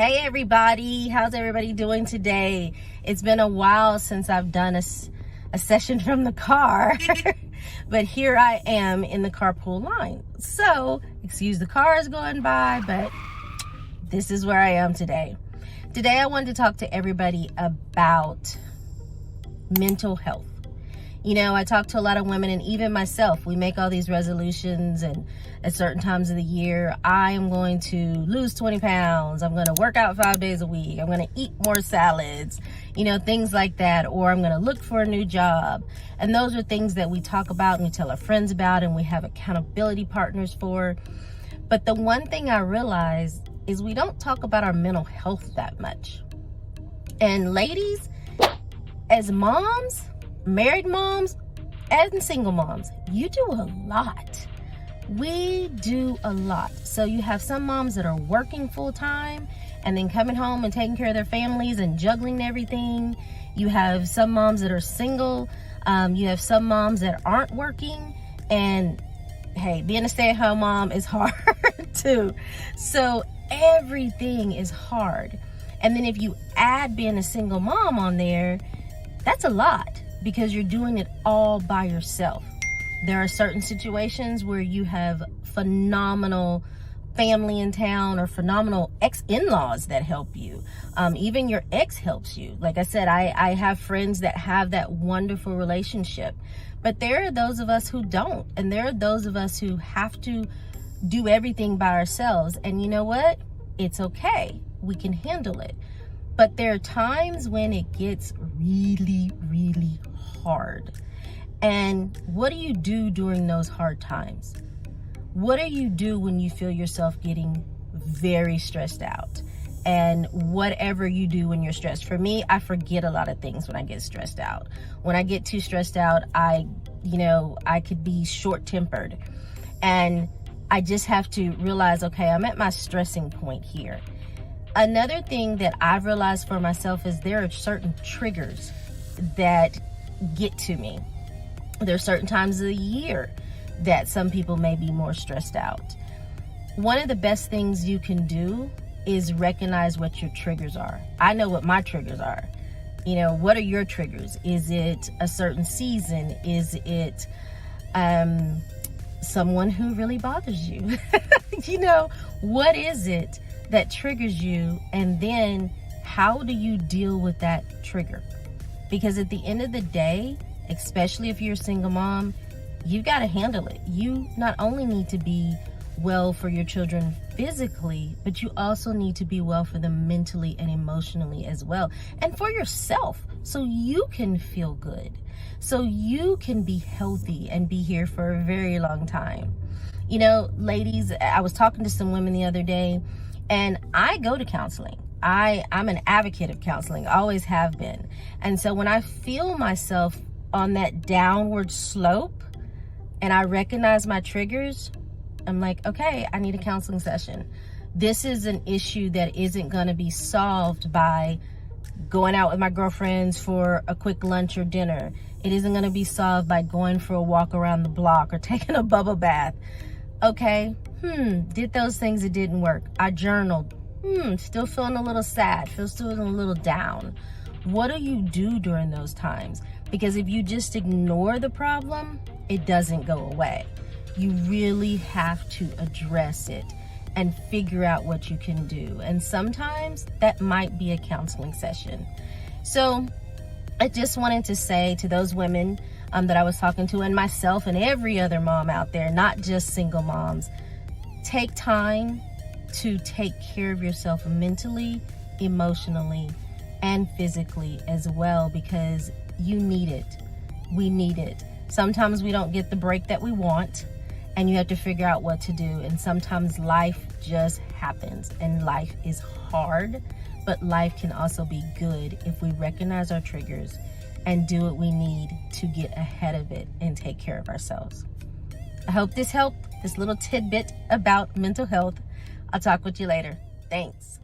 Hey everybody, how's everybody doing today? It's been a while since I've done a session from the car, but here I am in the carpool line. So, excuse the cars going by, but this is where I am today. Today I wanted to talk to everybody about mental health. You know, I talk to a lot of women, and even myself, we make all these resolutions, and at certain times of the year, I am going to lose 20 pounds. I'm going to work out 5 days a week. I'm going to eat more salads, you know, things like that. Or I'm going to look for a new job. And those are things that we talk about and we tell our friends about and we have accountability partners for. But the one thing I realized is we don't talk about our mental health that much. And ladies, as moms, married moms and single moms, you do a lot. We do a lot. So you have some moms that are working full time and then coming home and taking care of their families and juggling everything. You have some moms that are single. You have some moms that aren't working. And hey, being a stay-at-home mom is hard too. So everything is hard. And then if you add being a single mom on there, that's a lot, because you're doing it all by yourself. There are certain situations where you have phenomenal family in town or phenomenal in-laws that help you. Even your ex helps you. Like I said, I have friends that have that wonderful relationship. But there are those of us who don't. And there are those of us who have to do everything by ourselves. And you know what? It's okay. We can handle it. But there are times when it gets really, really hard. And what do you do during those hard times? What do you do when you feel yourself getting very stressed out? And whatever you do when you're stressed. For me, I forget a lot of things when I get stressed out. When I get too stressed out, I could be short-tempered. And I just have to realize, okay, I'm at my stressing point here. Another thing that I've realized for myself is there are certain triggers that get to me. There are certain times of the year that some people may be more stressed out. One of the best things you can do is recognize what your triggers are. I know what my triggers are. You know, what are your triggers? Is it a certain season? Is it someone who really bothers you? You know, what is it that triggers you? And then how do you deal with that trigger? Because at the end of the day, especially if you're a single mom, you've got to handle it. You not only need to be well for your children physically, but you also need to be well for them mentally and emotionally as well. And for yourself, so you can feel good, so you can be healthy and be here for a very long time. You know, ladies, I was talking to some women the other day, and I go to counseling. I'm an advocate of counseling, always have been. And so when I feel myself on that downward slope and I recognize my triggers, I'm like, okay, I need a counseling session. This is an issue that isn't going to be solved by going out with my girlfriends for a quick lunch or dinner. It isn't going to be solved by going for a walk around the block or taking a bubble bath. Okay, did those things, it didn't work. I journaled. Still feeling a little sad, still feeling a little down. What do you do during those times? Because if you just ignore the problem, it doesn't go away. You really have to address it and figure out what you can do. And sometimes that might be a counseling session. So I just wanted to say to those women that I was talking to, and myself and every other mom out there, not just single moms, take time to take care of yourself mentally, emotionally, and physically as well, because you need it. We need it. Sometimes we don't get the break that we want, and you have to figure out what to do. And sometimes life just happens, and life is hard, but life can also be good if we recognize our triggers and do what we need to get ahead of it and take care of ourselves. I hope this helped, this little tidbit about mental health. I'll talk with you later. Thanks.